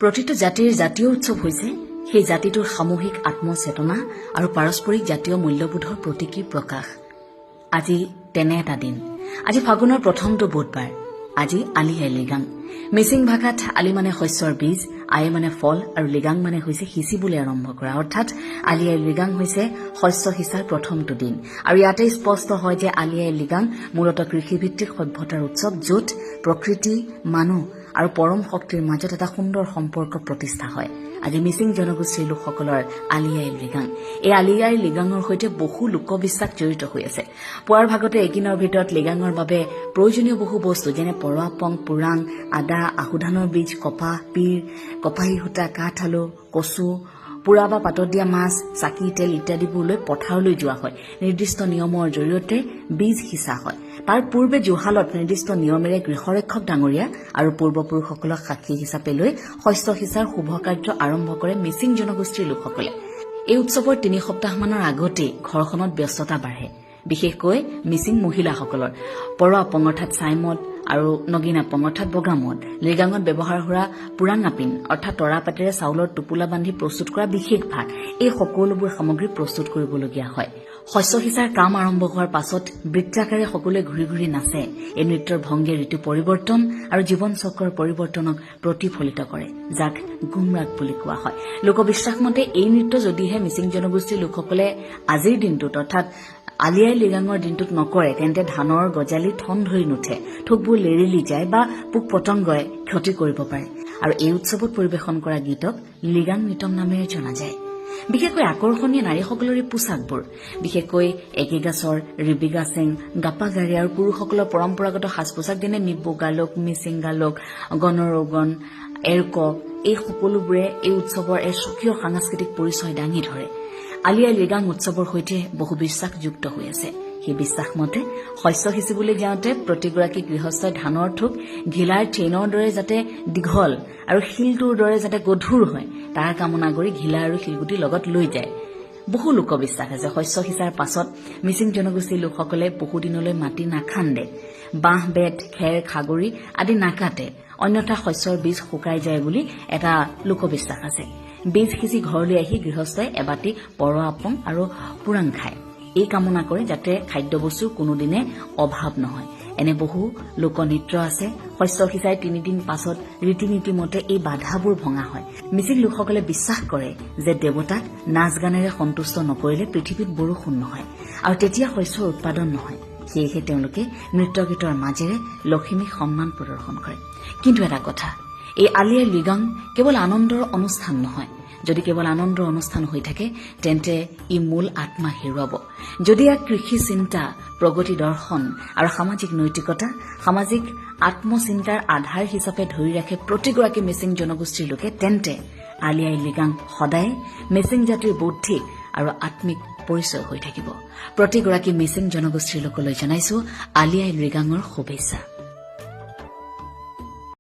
প্ৰতিটো জাতিৰ জাতীয় উৎসৱ হৈছে সেই জাতিটোৰ সামূহিক আত্মচেতনা আৰু পাৰস্পৰিক জাতীয় মূল্যবোধৰ প্ৰতীকী প্ৰকাশ। আজি তেনে এটা দিন। আজি ফাগুনৰ প্ৰথমটো বুধবাৰ। আজি আলি আই লৃগাং। মিচিং ভাষাত আলি মানে শস্যৰ বীজ, আই মানে ফল আৰু লৃগাং মানে হৈছে সিঁচিবলৈ আৰম্ভ কৰা, অৰ্থাৎ আলি আই লৃগাং হৈছে শস্য সিঁচাৰ প্ৰথমটো দিন। আৰু ইয়াতে স্পষ্ট হয় যে আলি আই লৃগাং মূলতঃ কৃষিভিত্তিক সভ্যতাৰ উৎসৱ, য'ত প্ৰকৃতি, মানুহ আৰু পৰম শক্তিৰ মাজত এটা সুন্দৰ সম্পৰ্ক প্ৰতিষ্ঠা হয়। আজি মিচিং জনগোষ্ঠীৰ লোকসকলৰ আলি আই লৃগাং। এই আলি আই লৃগাঙৰ সৈতে বহু লোকবিশ্বাস জড়িত হৈ আছে। পুৱাৰ ভাগতে একিনৰ ভিতৰত লৃগাঙৰ বাবে প্ৰয়োজনীয় বহু বস্তু যেনে পৰোৱা পং, পুৰাং, আদা, আহুধানৰ বীজ, কপাহ, পীৰ, কপাহী সূতা, কাঠ আলু, কচু, পুৰা বা পাতত দিয়া মাছ, চাকি, তেল ইত্যাদিবোৰ লৈ পথাৰলৈ যোৱা হয়। নিৰ্দিষ্ট নিয়মৰ জৰিয়তে বীজ সিঁচা হয়। তাৰ পূৰ্বে জুহালত নিৰ্দিষ্ট নিয়মেৰে গৃহৰক্ষক ডাঙৰীয়া আৰু পূৰ্বপুৰুষসকলক সাক্ষী হিচাপে লৈ শস্য সিঁচাৰ শুভ কাৰ্য আৰম্ভ কৰে মিচিং জনগোষ্ঠীৰ লোকসকলে। এই উৎসৱৰ 3 সপ্তাহমানৰ আগতেই ঘৰখনত ব্যস্ততা বাঢ়ে, বিশেষকৈ মিচিং মহিলাসকলৰ। পৰোৱা পং অৰ্থাৎ ছাইমদ আৰু নগিনা পং অৰ্থাৎ বগামদ, লৃগাঙত ব্যৱহাৰ হোৱা পুৰাঙাপিন অৰ্থাৎ তৰা পাতেৰে চাউলৰ টোপোলা বান্ধি প্ৰস্তুত কৰা বিশেষ ভাত, এই সকলোবোৰ সামগ্ৰী প্ৰস্তুত কৰিবলগীয়া হয়। শস্য সিঁচাৰ কাম আৰম্ভ হোৱাৰ পাছত বৃত্তাকাৰে সকলোৱে ঘূৰি ঘূৰি নাচে। এই নৃত্যৰ ভংগীয়ে ঋতু পৰিৱৰ্তন আৰু জীৱন চক্ৰৰ পৰিৱৰ্তনক প্ৰতিফলিত কৰে, যাক গুমৰাগ বুলি কোৱা হয়। লোকবিশ্বাস মতে এই নৃত্য যদিহে মিচিং জনগোষ্ঠীৰ লোকসকলে আজিৰ দিনটোত অৰ্থাৎ আলি আই লৃগাঙৰ দিনটোত নকৰে, তেন্তে ধানৰ গজালি ঠন ধৰি নুঠে, ঠোকবোৰ লেৰেলি যায় বা পোক পতংগই ক্ষতি কৰিব পাৰে। আৰু এই উৎসৱত পৰিৱেশন কৰা গীতক লৃগাং নৃত্যম নামেৰে জনা যায়। বিশেষকৈ আকৰ্ষণীয় নাৰীসকলৰ এই পোছাকবোৰ, বিশেষকৈ একেগাছৰ, ৰিবিগাছেং, গাপাগাৰী আৰু পুৰুষসকলৰ পৰম্পৰাগত সাজ পোছাক যেনে মিবু গালোক, মিচিং গালোক, গণৰৌগন, এৰকক, এই সকলোবোৰে এই উৎসৱৰ এক স্বকীয় সাংস্কৃতিক পৰিচয় দাঙি ধৰে। আলি আই লৃগাং উৎসৱৰ সৈতে বহু বিশ্বাস যুক্ত হৈ আছে। সেই বিশ্বাস মতে শস্য সিঁচিবলৈ যাওঁতে প্ৰতিগৰাকী গৃহস্থই ধানৰ ঠোক ঘিলাৰ চেইনৰ দৰে যাতে দীঘল আৰু শিলটোৰ দৰে যাতে গধুৰ হয়, তাৰ কামনা কৰি ঘিলা আৰু শিলগুটি লগত লৈ যায়। বহু লোকবিশ্বাস আছে শস্য সিঁচাৰ পাছত মিচিং জনগোষ্ঠীৰ লোকসকলে বহুদিনলৈ মাটি নাখান্দে, বাঁহ, বেত, খেৰ, খাগৰি আদি নাকাটে, অন্যথা শস্যৰ বীজ শুকাই যায় বুলি এটা লোকবিশ্বাস আছে। বীজ সিঁচি ঘৰলৈ আহি গৃহস্থই এবাটি পৰোৱা পং আৰু পুৰাং খায়। এই কামনা কৰে যাতে খাদ্যবস্তুৰ কোনোদিনে অভাৱ নহয়। এনে বহু লোকনৃত্য আছে। শস্য সিঁচাই 3 দিন পাছত ৰীতি নীতি মতে এই বাধাবোৰ ভঙা হয়। মিচিং লোকসকলে বিশ্বাস কৰে যে দেৱতাক নাচ গানেৰে সন্তুষ্ট নকৰিলে পৃথিৱীত বৰষুণ নহয় আৰু তেতিয়া শস্যৰ উৎপাদন নহয়। সেয়েহে তেওঁলোকে নৃত্য গীতৰ মাজেৰে লখিমীক সন্মান প্ৰদৰ্শন কৰে। কিন্তু এটা কথা, এই আলি আই লৃগাং কেৱল আনন্দৰ অনুষ্ঠান নহয়। যদি কেৱল আনন্দৰ অনুষ্ঠান হৈ থাকে তেন্তে ই মূল আত্মা হেৰুৱাব। যদি ইয়াক কৃষি চিন্তা, প্ৰগতি দৰ্শন আৰু সামাজিক নৈতিকতা, সামাজিক আত্মচিন্তাৰ আধাৰ হিচাপে ধৰি ৰাখে প্ৰতিগৰাকী মিচিং জনগোষ্ঠীৰ লোকে, তেন্তে আলি আই লৃগাং সদায় মিচিং জাতিৰ বৌদ্ধিক আৰু আত্মিক পৰিচয় হৈ থাকিব। প্ৰতিগৰাকী মিচিং জনগোষ্ঠীৰ লোকলৈ জনাইছো আলি আই লৃগাঙৰ শুভেচ্ছা।